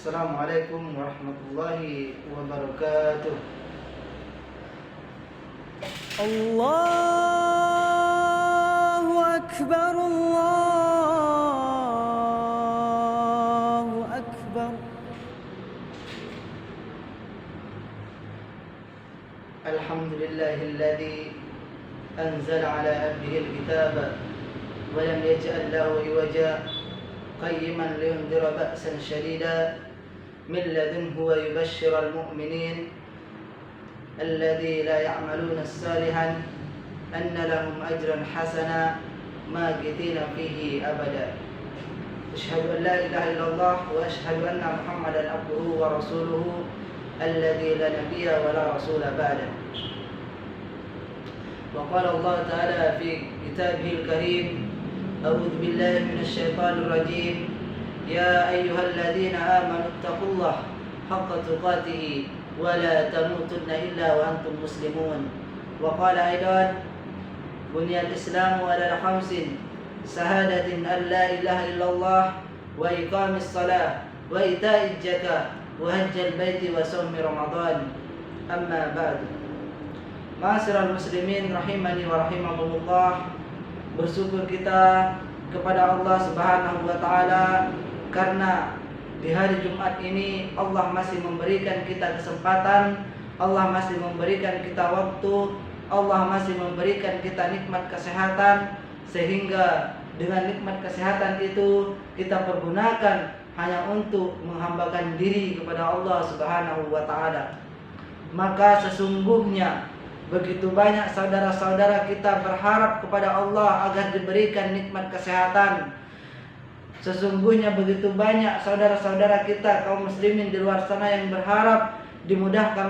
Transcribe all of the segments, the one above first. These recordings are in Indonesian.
Assalamualaikum warahmatullahi wabarakatuh. Allahu Akbar, Allahu Akbar. Alhamdulillahilladzi anzala ala abdihi al-kitaba wa lam yaj'al lahu iwaja qayyiman liyundhira ba'san shadida min ladunhu wa yubashshira al-mu'minin alladzi la ya'maluna as-salihan anna lahum ajran hasana makithina fihi abada. Asyhadu an la ilaha illallah wa asyhadu anna Muhammadan abduhu wa rasuluhu alladzi la nabiyya wa la rasula ba'da. Wa qala Allah ta'ala fi kitabihil karim, a'udzu billahi minasy syaithanir rajim, ya ayyuhalladzina amanu taqullaha haqqa tuqatih wa la tamutunna illa wa antum muslimun. Wa qala aidan, buniyal islamu ala khamsin, syahadatin an la ilaha illallah wa iqamis shalah wa ita'iz zakah wa hajjal baiti wa shaumi ramadan. Amma ba'du. Ma'asyiral muslimin rahimani wa rahimakumullah. Bersyukur kita kepada Allah Subhanahu wa taala karena di hari Jumat ini Allah masih memberikan kita kesempatan, Allah masih memberikan kita waktu, Allah masih memberikan kita nikmat kesehatan, sehingga dengan nikmat kesehatan itu kita pergunakan hanya untuk menghambakan diri kepada Allah Subhanahu wa taala. Maka sesungguhnya begitu banyak saudara-saudara kita berharap kepada Allah agar diberikan nikmat kesehatan. Sesungguhnya begitu banyak saudara-saudara kita kaum muslimin di luar sana yang berharap dimudahkan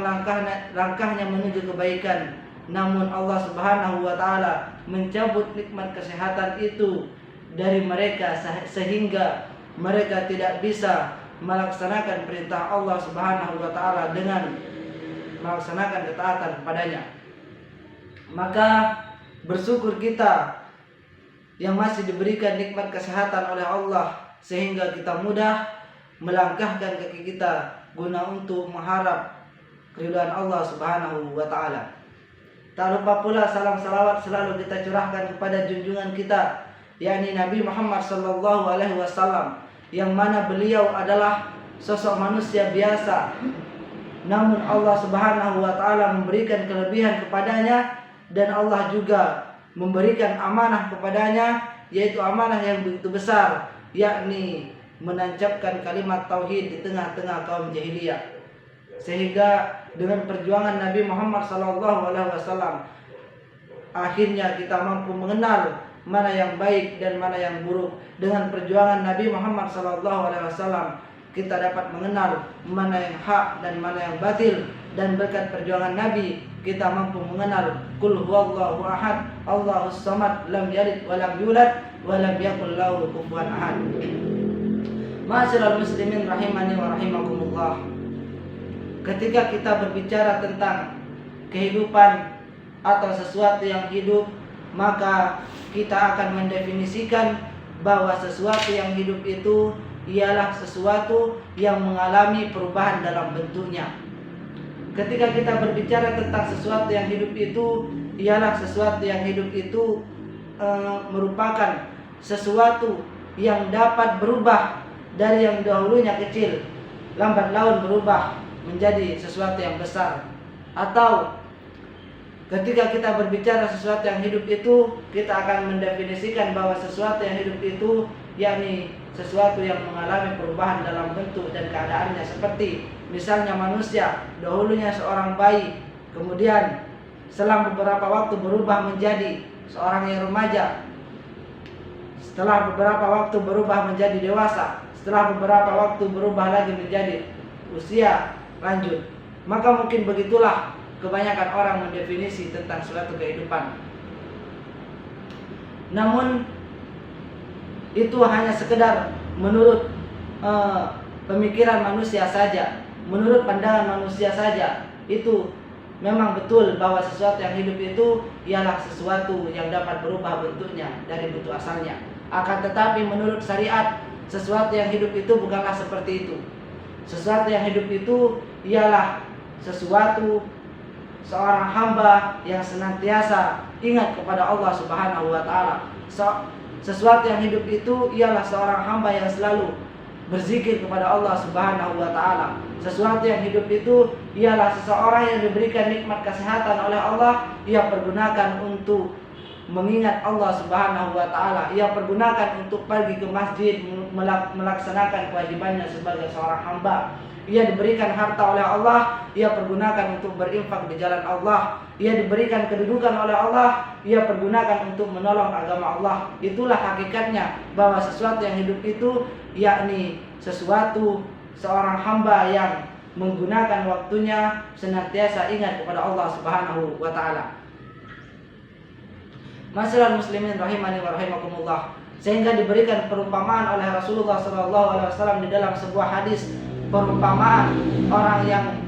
langkahnya menuju kebaikan. Namun Allah Subhanahu wa taala mencabut nikmat kesehatan itu dari mereka sehingga mereka tidak bisa melaksanakan perintah Allah Subhanahu wa taala dengan melaksanakan ketaatan kepadanya. Maka bersyukur kita yang masih diberikan nikmat kesehatan oleh Allah sehingga kita mudah melangkahkan kaki kita guna untuk mengharap keridhaan Allah Subhanahu wa taala. Tak lupa pula salam salawat selalu kita curahkan kepada junjungan kita, yakni Nabi Muhammad sallallahu alaihi wasallam, yang mana beliau adalah sosok manusia biasa, namun Allah Subhanahu wa taala memberikan kelebihan kepadanya dan Allah juga memberikan amanah kepadanya, yaitu amanah yang begitu besar, yakni menancapkan kalimat tauhid di tengah-tengah kaum jahiliyah. Sehingga dengan perjuangan Nabi Muhammad SAW akhirnya kita mampu mengenal mana yang baik dan mana yang buruk. Dengan perjuangan Nabi Muhammad SAW kita dapat mengenal mana yang hak dan mana yang batil. Dan berkat perjuangan Nabi kita mampu mengenal Qul huwallahu ahad, Allahus samad, lam yalid wa lam yulad wa lam yakul lahu kufuwan ahad. Ma'asyiral muslimin rahimani wa rahimakumullah. Ketika kita berbicara tentang kehidupan atau sesuatu yang hidup, maka kita akan mendefinisikan bahwa sesuatu yang hidup itu ialah sesuatu yang mengalami perubahan dalam bentuknya. Ketika kita berbicara tentang sesuatu yang hidup itu ialah sesuatu yang hidup itu merupakan sesuatu yang dapat berubah dari yang dahulunya kecil, lambat laun berubah menjadi sesuatu yang besar. Atau ketika kita berbicara sesuatu yang hidup itu, kita akan mendefinisikan bahwa sesuatu yang hidup itu yakni sesuatu yang mengalami perubahan dalam bentuk dan keadaannya, seperti misalnya manusia dahulunya seorang bayi, kemudian selang beberapa waktu berubah menjadi seorang yang remaja, setelah beberapa waktu berubah menjadi dewasa, setelah beberapa waktu berubah lagi menjadi usia lanjut. Maka mungkin begitulah kebanyakan orang mendefinisi tentang suatu kehidupan. Namun itu hanya sekedar menurut pemikiran manusia saja, menurut pandangan manusia saja. Itu memang betul bahwa sesuatu yang hidup itu ialah sesuatu yang dapat berubah bentuknya dari bentuk asalnya. Akan tetapi menurut syariat, sesuatu yang hidup itu bukanlah seperti itu. Sesuatu yang hidup itu ialah sesuatu seorang hamba yang senantiasa ingat kepada Allah Subhanahu wa taala. Sesuatu yang hidup itu ialah seorang hamba yang selalu berzikir kepada Allah Subhanahu wa taala. Sesuatu yang hidup itu ialah seseorang yang diberikan nikmat kesehatan oleh Allah, ia pergunakan untuk mengingat Allah Subhanahu wa taala. Ia pergunakan untuk pergi ke masjid, melaksanakan kewajibannya sebagai seorang hamba. Ia diberikan harta oleh Allah, ia pergunakan untuk berinfak di jalan Allah. Ia diberikan kedudukan oleh Allah, ia pergunakan untuk menolong agama Allah. Itulah hakikatnya bahwa sesuatu yang hidup itu yakni sesuatu seorang hamba yang menggunakan waktunya senantiasa ingat kepada Allah Subhanahu wa taala. Masyaallah muslimin rahimani wa rahimakumullah. Sehingga diberikan perumpamaan oleh Rasulullah SAW di dalam sebuah hadis. Perumpamaan orang yang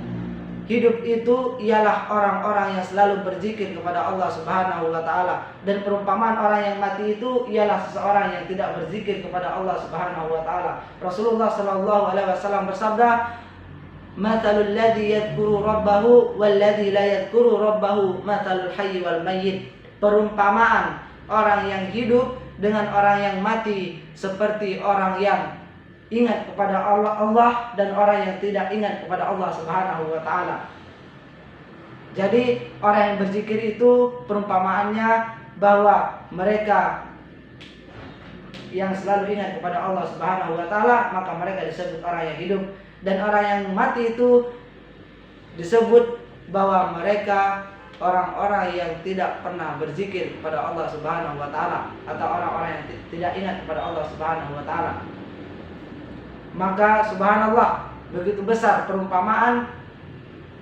hidup itu ialah orang-orang yang selalu berzikir kepada Allah Subhanahu wa taala, dan perumpamaan orang yang mati itu ialah seseorang yang tidak berzikir kepada Allah Subhanahu wa taala. Rasulullah SAW bersabda, "Matsalul ladzi yadhkuru rabbahu wal ladzi la yadhkuru rabbahu matsalul hayy wal mayyit." Perumpamaan orang yang hidup dengan orang yang mati seperti orang yang ingat kepada Allah dan orang yang tidak ingat kepada Allah Subhanahu wa taala. Jadi orang yang berzikir itu perumpamaannya bahwa mereka yang selalu ingat kepada Allah Subhanahu wa taala, maka mereka disebut orang yang hidup, dan orang yang mati itu disebut bahwa mereka orang-orang yang tidak pernah berzikir kepada Allah Subhanahu wa taala, atau orang-orang yang tidak ingat kepada Allah Subhanahu wa taala. Maka subhanallah, begitu besar perumpamaan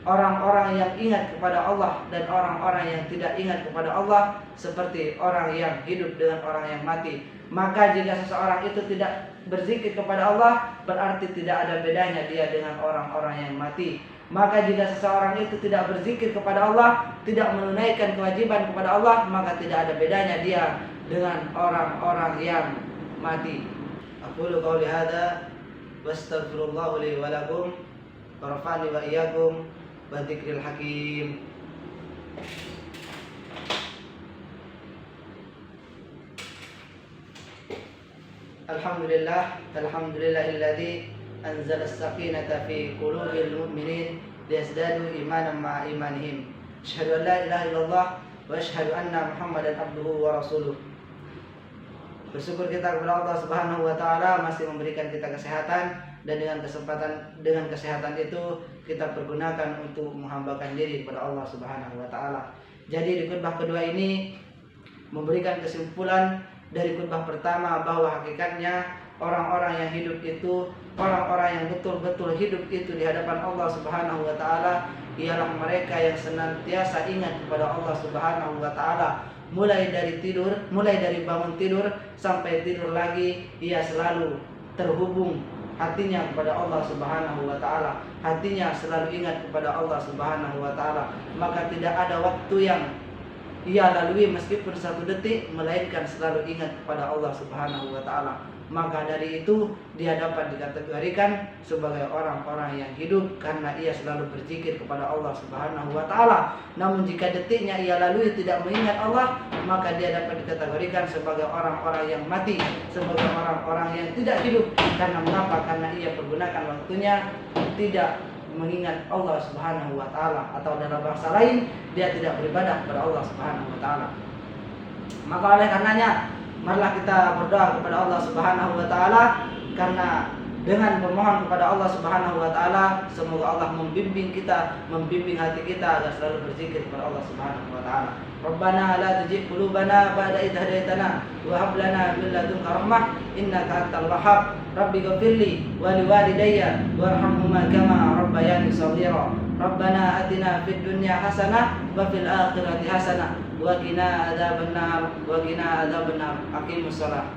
orang-orang yang ingat kepada Allah dan orang-orang yang tidak ingat kepada Allah, seperti orang yang hidup dengan orang yang mati. Maka jika seseorang itu tidak berzikir kepada Allah, berarti tidak ada bedanya dia dengan orang-orang yang mati. Maka jika seseorang itu tidak berzikir kepada Allah, tidak menunaikan kewajiban kepada Allah, maka tidak ada bedanya dia dengan orang-orang yang mati. Aqulu qouli hadza wastaghfirullah li wa lakum wa rafa'ani wa iyyakum wa dzikril hakim. Alhamdulillahilladzi anzala as-sakinata fi qulubil mu'minin liyazdadu imanan ma'a imanihim. Asyhadu an la ilaha illallah wa asyhadu anna Muhammadan abduhu wa rasuluh. Bersyukur kita kepada Allah Subhanahu wa taala masih memberikan kita kesehatan, dan dengan kesehatan itu kita pergunakan untuk menghambakan diri kepada Allah Subhanahu wa taala. Jadi di khutbah kedua ini memberikan kesimpulan dari khutbah pertama bahwa hakikatnya orang-orang yang hidup itu, orang-orang yang betul-betul hidup itu di hadapan Allah Subhanahu wa taala ialah mereka yang senantiasa ingat kepada Allah Subhanahu wa taala. Mulai dari bangun tidur sampai tidur lagi, ia selalu terhubung hatinya kepada Allah Subhanahu wa taala. Hatinya selalu ingat kepada Allah Subhanahu wa taala. Maka tidak ada waktu yang ia lalui meskipun 1 detik melainkan selalu ingat kepada Allah Subhanahu wa taala. Maka dari itu dia dapat dikategorikan sebagai orang-orang yang hidup karena ia selalu berzikir kepada Allah Subhanahu wa taala. Namun jika detiknya ia lalui tidak mengingat Allah, maka dia dapat dikategorikan sebagai orang-orang yang mati, sebagai orang-orang yang tidak hidup. Karena mengapa? Karena ia pergunakan waktunya tidak mengingat Allah Subhanahu wa taala, atau dalam bahasa lain dia tidak beribadah kepada Allah Subhanahu wa taala. Maka oleh karenanya marilah kita berdoa kepada Allah Subhanahu wa taala, karena dengan memohon kepada Allah Subhanahu wa taala semoga Allah membimbing kita, membimbing hati kita agar selalu berzikir kepada Allah Subhanahu wa taala. Rabbana la tuzigh qulubana ba'da idh hadaytana wa hab lana min ladunka rahmah innaka antal wahhab. Rabbi ighfirli wa liwalidayya warhamhuma kama rabbayani shaghira. Rabbana atina fid dunya hasanah wa fil akhirati hasanah wa qina adzabannar. Aqimus shalah.